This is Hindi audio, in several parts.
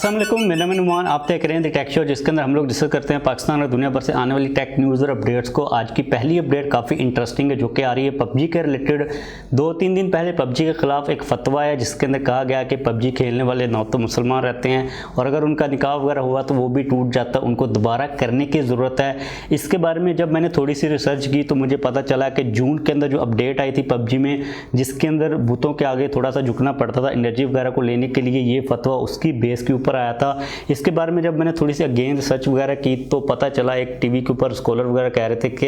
अस्सलाम वालेकुम, मेरा नाम नुमान। आप देख रहे हैं द टेक शो, जिसके अंदर हम लोग डिस्कस करते हैं पाकिस्तान और दुनिया भर से आने वाली टेक न्यूज़ और अपडेट्स को। आज की पहली अपडेट काफ़ी इंटरेस्टिंग है, जो कि आ रही है पबजी के रिलेटेड। 2-3 दिन पहले पबजी के खिलाफ एक फतवा है, जिसके अंदर कहा गया कि पबजी खेलने वाले ना तो मुसलमान रहते हैं और अगर उनका निकाह वगैरह हुआ तो वो भी टूट जाता है, उनको दोबारा करने की ज़रूरत है। इसके बारे में जब मैंने थोड़ी सी रिसर्च की तो मुझे पता चला कि जून के अंदर जो अपडेट आई थी पबजी में, जिसके अंदर बुतों के आगे थोड़ा सा झुकना पड़ता था एनर्जी वगैरह को लेने के लिए, ये फतवा उसकी बेस के ऊपर आया था। इसके बारे में जब मैंने थोड़ी सी अगेन रिसर्च वगैरह की तो पता चला, एक टीवी के ऊपर स्कॉलर वगैरह कह रहे थे कि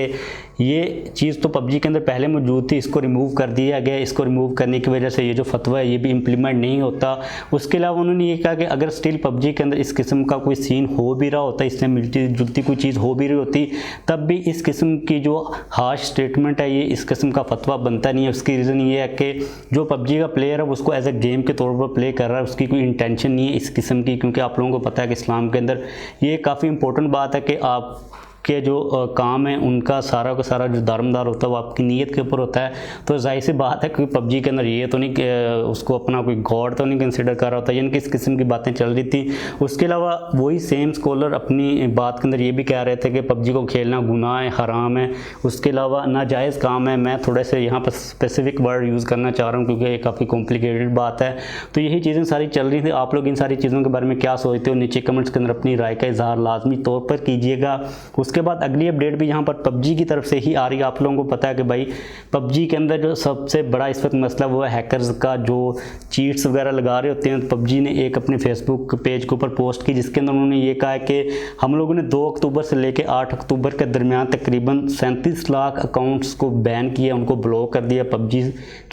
ये चीज़ तो पबजी के अंदर पहले मौजूद थी, इसको रिमूव कर दिया गया। इसको रिमूव करने की वजह से ये जो फतवा है ये भी इम्प्लीमेंट नहीं होता। उसके अलावा उन्होंने ये कहा कि अगर स्टिल पबजी के अंदर इस किस्म का कोई सीन हो भी रहा होता, इसमें मिलती जुलती कोई चीज़ हो भी रही होती, तब भी इस किस्म की जो हार्श स्टेटमेंट है ये इस किस्म का फतवा बनता नहीं है। उसकी रीज़न ये है कि जो पबजी का प्लेयर है उसको एज ए गेम के तौर पर प्ले कर रहा है, उसकी कोई इंटेंशन नहीं है इस किस्म की। क्योंकि आप लोगों को पता है कि इस्लाम के अंदर ये काफ़ी इंपॉर्टेंट बात है कि आप के जो काम है उनका सारा का सारा जो दारमदार होता है वो आपकी नीयत के ऊपर होता है। तो जाहिर सी बात है कि पबजी के अंदर ये तो नहीं कि उसको अपना कोई गॉड तो नहीं कंसिडर कर रहा होता, यानी कि इस किस्म की बातें चल रही थी। उसके अलावा वही सेम स्कॉलर अपनी बात के अंदर ये भी कह रहे थे कि पबजी को खेलना गुनाह है, हराम है, उसके अलावा नाजायज़ काम है। मैं थोड़े से यहाँ पर स्पेसिफिक वर्ड यूज़ करना चाह रहा हूँ क्योंकि ये काफ़ी कॉम्प्लिकेटेड बात है। तो यही चीज़ें सारी चल रही थी। आप लोग इन सारी चीज़ों के बारे में क्या सोचते हो, नीचे कमेंट्स के अंदर अपनी राय का इजहार लाजमी तौर पर कीजिएगा। उसके बाद अगली अपडेट भी यहाँ पर पबजी की तरफ से ही आ रही है। आप लोगों को पता है कि भाई पबजी के अंदर जो सबसे बड़ा इस वक्त मसला वो है हैकर्स का, जो चीट्स वगैरह लगा रहे होते हैं। पबजी ने एक अपने फेसबुक पेज के ऊपर पोस्ट की जिसके अंदर उन्होंने ये कहा है कि हम लोगों ने 2 अक्टूबर से लेकर 8 अक्टूबर के दरमियान तकरीबन 37 लाख अकाउंट्स को बैन किया, उनको ब्लॉक कर दिया पबजी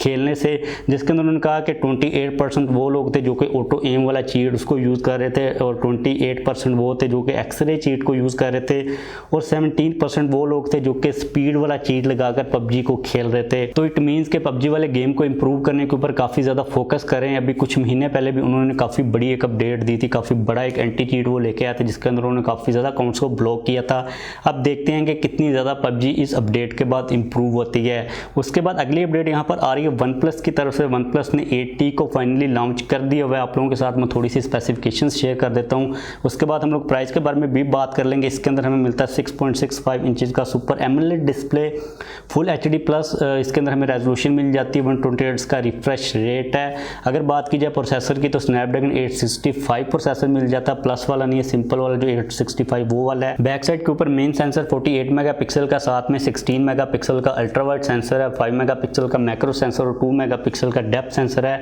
खेलने से। जिसके अंदर उन्होंने कहा कि 28% वो लोग थे जो कि ऑटो एम वाला चीट उसको यूज़ कर रहे थे और 28% वो थे जो कि एक्सरे चीट को यूज़ कर रहे थे और 17% वो लोग थे जो कि स्पीड वाला चीट लगाकर पबजी को खेल रहे थे। तो इट मीन्स के पबजी वाले गेम को इंप्रूव करने के ऊपर काफ़ी ज़्यादा फोकस करें। अभी कुछ महीने पहले भी उन्होंने काफ़ी बड़ी एक अपडेट दी थी, काफ़ी बड़ा एक एंटी चीट वो लेके आए थे जिसके अंदर उन्होंने काफ़ी ज़्यादा अकाउंट्स को ब्लॉक किया था। अब देखते हैं कि कितनी ज़्यादा पबजी इस अपडेट के बाद इंप्रूव होती है। उसके बाद अगली अपडेट यहाँ पर आ रही है वन प्लस की तरफ से। वन प्लस ने 8T को फाइनली लॉन्च कर दिया हुआ है। आप लोगों के साथ मैं थोड़ी सी स्पेसिफिकेशंस शेयर कर देता हूँ। उसके बाद हम लोग प्राइस के बारे में भी बात कर लेंगे। इसके अंदर हमें मिलता है 6.65 इंचज़ का super AMOLED display, full HD plus. इसके अंदर हमें रेजोल्यूशन मिल जाती है, 120 हर्ट्ज का रिफ्रेश रेट है। अगर बात की जाए प्रोसेसर की तो स्नैपड्रैगन 865 प्रोसेसर मिल जाता है, प्लस वाला नहीं है, सिंपल वाला जो 865 वो वाला है। बैक साइड के ऊपर मेन सेंसर 48 मेगापिक्सल का, साथ में 16 मेगापिक्सल का अल्ट्रा वाइड सेंसर है, 5 मेगापिक्सल का मैक्रो सेंसर और 2 मेगापिक्सल का डेप्थ सेंसर है।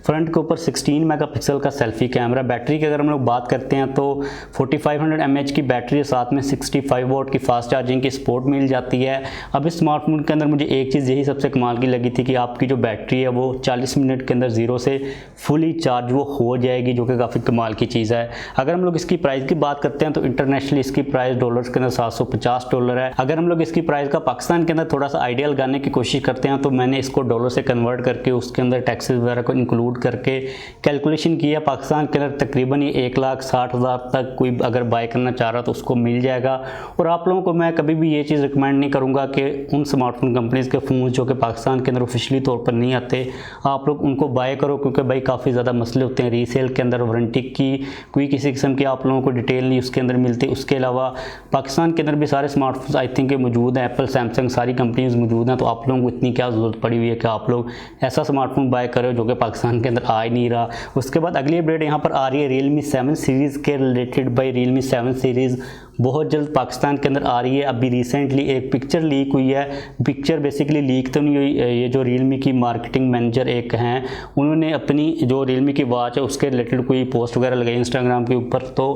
फ्रंट के ऊपर 16 मेगापिक्सल का सेल्फी कैमरा। बैटरी की अगर हम लोग बात करते हैं तो 4500 mAh की बैटरी है, साथ में 65 वोट की फास्ट चार्जिंग की सपोर्ट मिल जाती है। अब इस स्मार्टफोन के अंदर मुझे एक चीज़ यही सबसे कमाल की लगी थी कि आपकी जो बैटरी है वो 40 मिनट के अंदर 0 से फुली चार्ज वो हो जाएगी, जो कि काफ़ी कमाल की चीज़ है। अगर हम लोग इसकी प्राइस की बात करते हैं तो इंटरनेशनली इसकी प्राइस डॉलर्स के अंदर $750 है। अगर हम लोग इसकी प्राइस का पाकिस्तान के अंदर थोड़ा सा आइडिया लगाने की कोशिश करते हैं तो मैंने इसको डॉलर से कन्वर्ट करके उसके अंदर टैक्सेस वगैरह को इंक्लूड करके कैलकुलेशन किया। पाकिस्तान के अंदर तकरीबन ये 1,60,000 तक कोई अगर बाय करना चाह रहा तो उसको मिल जाएगा। और आप लोगों को मैं कभी भी ये चीज़ रिकमेंड नहीं करूँगा कि उन स्मार्टफोन कंपनीज़ के फ़ोन जो कि पाकिस्तान के अंदर ऑफिशियली तौर पर नहीं आते आप लोग उनको बाय करो, क्योंकि भाई काफ़ी ज़्यादा मसले होते हैं रीसेल के अंदर। वारंटी की कोई किसी किस्म की आप लोगों को डिटेल नहीं उसके अंदर मिलती। उसके अलावा पाकिस्तान के अंदर भी सारे स्मार्टफोन आई थिंक मौजूद हैं, एप्पल सैमसंग सारी कंपनीज मौजूद हैं। तो आप लोगों को इतनी क्या ज़रूरत पड़ी हुई है कि आप लोग ऐसा स्मार्टफोन बाय करो जो कि पाकिस्तान के अंदर आ ही नहीं रहा। उसके बाद अगली अपडेट यहाँ पर आ रही है Realme 7 सीरीज़ के रिलेटेड। बाई Realme 7 सीरीज़ बहुत जल्द पाकिस्तान के अंदर आ रही है। अभी रिसेंटली एक पिक्चर लीक हुई है। पिक्चर बेसिकली लीक तो नहीं हुई, ये जो Realme की मार्केटिंग मैनेजर एक हैं उन्होंने अपनी जो Realme की वॉच है उसके रिलेटेड कोई पोस्ट वगैरह लगाई इंस्टाग्राम के ऊपर। तो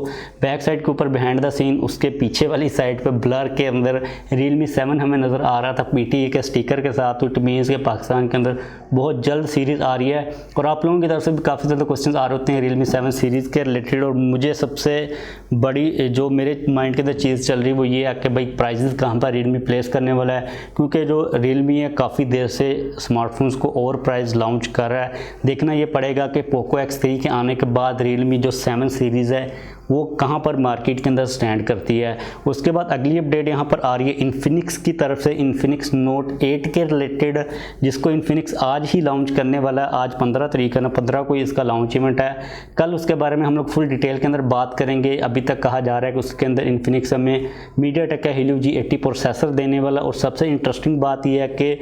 बैक साइड के ऊपर बिहाइंड द सीन उसके पीछे वाली साइड पे ब्लर के अंदर Realme 7 हमें नज़र आ रहा था PTA के स्टिकर के साथ। तो इट मीन्स के पाकिस्तान के अंदर बहुत जल्द सीरीज़ आ रही है। और आप लोगों की तरफ से भी काफ़ी ज़्यादा क्वेश्चन आ रहे होते हैं Realme 7 सीरीज़ के रिलेटेड। और मुझे सबसे बड़ी जो मेरे माइंड के अंदर चीज़ चल रही वो ये है कि भाई प्राइजेस कहाँ पर Realme प्लेस करने वाला है, क्योंकि जो Realme है काफ़ी देर से स्मार्टफोन्स को ओवर प्राइस लॉन्च कर रहा है। देखना ये पड़ेगा कि पोको X3 के आने के बाद Realme जो 7 सीरीज़ है वो कहाँ पर मार्केट के अंदर स्टैंड करती है। उसके बाद अगली अपडेट यहाँ पर आ रही है इन्फिनिक्स की तरफ से, इन्फिनिक्स नोट 8 के रिलेटेड, जिसको इन्फिनिक्स आज ही लॉन्च करने वाला है। आज 15 तारीख है ना, 15 को इसका लॉन्च इवेंट है। कल उसके बारे में हम लोग फुल डिटेल के अंदर बात करेंगे। अभी तक कहा जा रहा है कि उसके अंदर इन्फिनिक्स हमें मीडियाटेक का Helio G80 प्रोसेसर देने वाला, और सबसे इंटरेस्टिंग बात यह है कि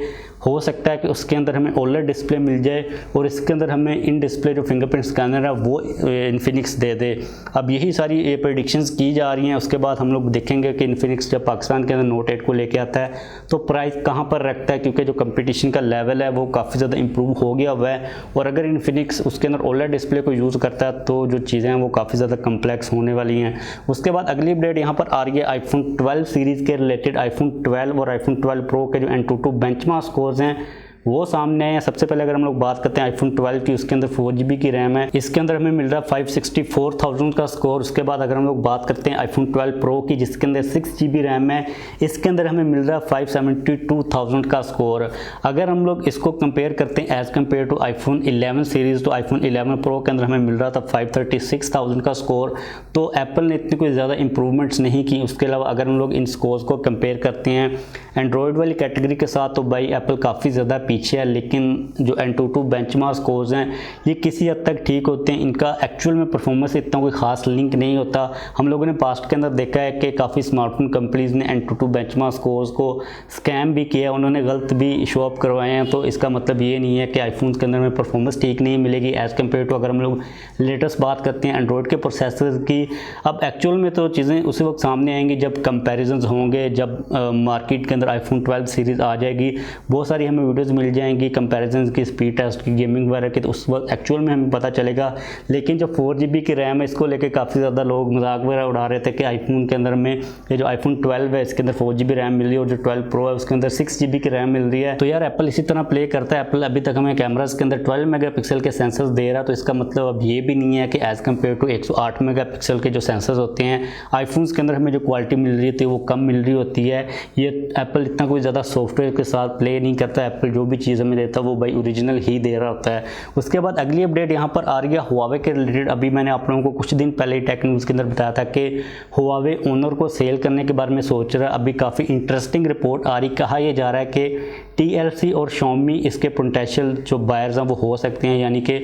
हो सकता है कि उसके अंदर हमें OLED डिस्प्ले मिल जाए और इसके अंदर हमें इन डिस्प्ले जो फिंगरप्रिंट स्कैनर है वो इन्फिनिक्स दे दे। अब यही सारी ये प्रेडिक्शंस की जा रही हैं। उसके बाद हम लोग देखेंगे कि इन्फिनिक्स जब पाकिस्तान के अंदर नोट 8 को लेके आता है तो प्राइस कहाँ पर रखता है, क्योंकि जो कंपटीशन का लेवल है वो काफ़ी ज़्यादा इंप्रूव हो गया हुआ है। और अगर इन्फिनिक्स उसके अंदर OLED डिस्प्ले को यूज़ करता है तो जो चीज़ें हैं वो काफ़ी ज़्यादा कम्प्लेक्स होने वाली हैं। उसके बाद अगली अपडेट यहाँ पर आ रही है iPhone 12 सीरीज़ के रिलेटेड। iPhone 12 और iPhone 12 Pro के जो Antutu बेंचमार्क स्कोर्स हैं वो सामने आए हैं। सबसे पहले अगर हम लोग बात करते हैं iPhone 12 की, उसके अंदर 4GB की रैम है। इसके अंदर हमें मिल रहा है 564,000 का स्कोर। उसके बाद अगर हम लोग बात करते हैं iPhone 12 Pro की, जिसके अंदर 6GB रैम है, इसके अंदर हमें मिल रहा है 572,000 का स्कोर। अगर हम लोग इसको कंपेयर करते हैं as compare to iPhone 11 series, तो iPhone 11 Pro के अंदर हमें मिल रहा था 536,000 का स्कोर। तो एप्पल ने इतनी कोई ज़्यादा इंप्रूवमेंट्स नहीं की। उसके अलावा अगर हम लोग इन स्कोर्स को कंपेयर करते हैं एंड्रॉयड वाली कैटेगरी के साथ, तो भाई एप्पल काफ़ी ज़्यादा पीछे है। लेकिन जो Antutu बेंचमार्क स्कोर्स हैं ये किसी हद तक ठीक होते हैं, इनका एक्चुअल में परफॉर्मेंस इतना कोई खास लिंक नहीं होता। हम लोगों ने पास्ट के अंदर देखा है कि काफ़ी स्मार्टफोन कंपनीज ने Antutu बेंचमार्क स्कोर्स को स्कैम भी किया, उन्होंने गलत भी शो अप करवाए हैं। तो इसका मतलब ये नहीं है कि आईफोन के अंदर में परफॉर्मेंस ठीक नहीं मिलेगी एज़ कम्पेयर टू अगर हम लोग लेटेस्ट बात करते हैं एंड्रॉयड के प्रोसेसर की। अब एक्चुअल में तो चीज़ें उसी वक्त सामने आएंगी जब कंपेरिजन होंगे, जब मार्केट के अंदर iPhone 12 सीरीज़ आ जाएगी, बहुत सारी हमें वीडियोज़ मिल जाएंगी कंपैरिजन की, स्पीड टेस्ट की, गेमिंग वगैरह की, तो उस वक्त एक्चुअल में हमें पता चलेगा। लेकिन जो 4GB की रैम है इसको लेके काफ़ी ज़्यादा लोग मजाक वगैरह उड़ा रहे थे कि आईफोन के अंदर में ये जो iPhone 12 है इसके अंदर 4GB रैम मिल रही है और जो 12 Pro है उसके अंदर 6GB की रैम मिल रही है। तो यार एप्पल इसी तरह प्ले करता है। एप्पल अभी तक हमें कैमराज के अंदर 12 मेगापिक्सल के सेंसर्स दे रहा है, तो इसका मतलब अब ये भी नहीं है कि एज़ कम्पेयर टू 108 मेगापिक्सल के जो सेंसर्स होते हैं आईफोन्स के अंदर हमें जो क्वालिटी मिल रही थी वो कम मिल रही होती है। ये एप्पल इतना कोई ज़्यादा सॉफ्टवेयर के साथ प्ले नहीं करता। एप्पल जो भी चीज़ हमें देता है वो भाई ओरिजिनल ही दे रहा होता है। उसके बाद अगली अपडेट यहाँ पर आ रही है Huawei के रिलेटेड। अभी मैंने आप लोगों को कुछ दिन पहले टेक न्यूज़ के अंदर बताया था कि Huawei ओनर को सेल करने के बारे में सोच रहा है। अभी काफ़ी इंटरेस्टिंग रिपोर्ट आ रही, कहा यह जा रहा है कि TLC और Xiaomi इसके पोटेंशियल जो बायर्स हैं वो हो सकते हैं, यानी कि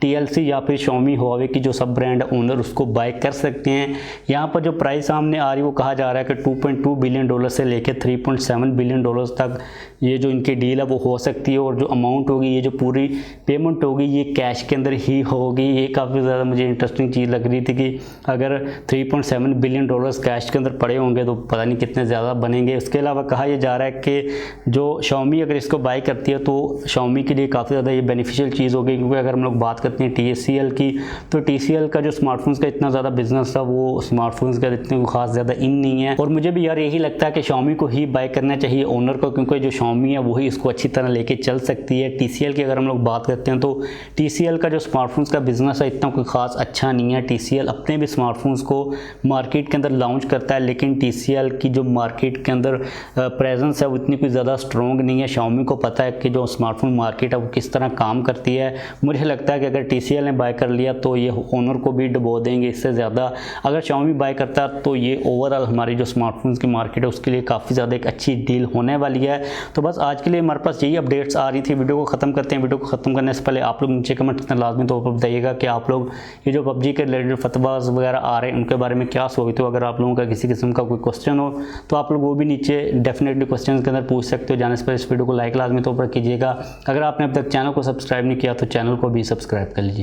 TLC या फिर Xiaomi Huawei की जो सब ब्रांड ओनर उसको बाय कर सकते हैं। यहाँ पर जो प्राइस सामने आ रही है वो कहा जा रहा है कि $2.2 बिलियन से लेकर $3.7 बिलियन तक ये जो इनकी डील है वो हो सकती है। और जो अमाउंट होगी, ये जो पूरी पेमेंट होगी, ये कैश के अंदर ही होगी। ये काफ़ी ज़्यादा मुझे इंटरेस्टिंग चीज़ लग रही थी कि अगर $3.7 बिलियन कैश के अंदर पड़े होंगे तो पता नहीं कितने ज़्यादा बनेंगे। उसके अलावा कहा यह जा रहा है कि जो Xiaomi अगर इसको बाय करती है तो Xiaomi के लिए काफ़ी ज़्यादा ये बेनिफिशियल चीज़ होगी, क्योंकि अगर हम लोग बात करते हैं TCL की, तो TCL का जो स्मार्टफोन्स का इतना ज़्यादा बिजनेस था वो स्मार्टफोन्स का इतने खास ज़्यादा इन नहीं है। और मुझे भी यार यही लगता है कि Xiaomi को ही बाय करना चाहिए ओनर को, क्योंकि जो Xiaomi है वही इसको अच्छी तरह लेके चल सकती है। TCL की अगर हम लोग बात करते हैं तो TCL का जो स्मार्टफोन्स का बिजनेस है इतना कोई खास अच्छा नहीं है। TCL अपने भी स्मार्टफोन्स को मार्केट के अंदर लॉन्च करता है, लेकिन TCL की जो मार्केट के अंदर प्रेजेंस है वो इतनी कोई ज़्यादा स्ट्रॉन्ग नहीं है। Xiaomi को पता है कि जो स्मार्टफोन मार्केट है वो किस तरह काम करती है। मुझे लगता है कि अगर TCL ने बाय कर लिया तो ये ओनर को भी डुबो देंगे। इससे ज़्यादा अगर Xiaomi बाय करता तो ये ओवरऑल हमारी जो स्मार्टफोन्स की मार्केट है उसके लिए काफ़ी ज़्यादा एक अच्छी डील होने वाली है। तो बस आज के लिए हमारे पास यही अपडेट्स आ रही थी। वीडियो को ख़त्म करते हैं। वीडियो को ख़त्म करने से पहले आप लोग नीचे कमेंट्स में लाजमी तौर पर बताइएगा कि आप लोग ये जो PUBG के रिलेटेड फतवास वगैरह आ रहे हैं उनके बारे में क्या सोचते हो। अगर आप लोगों का किसी किस्म का कोई क्वेश्चन हो तो आप लोग वो भी नीचे डेफिनेटली क्वेश्चन के अंदर पूछ सकते हो। जाने से पहले इस वीडियो को लाइक लाजमी तौर पर कीजिएगा। अगर आपने अब तक चैनल को सब्सक्राइब नहीं किया तो चैनल को भी सब्सक्राइब कर लीजिए।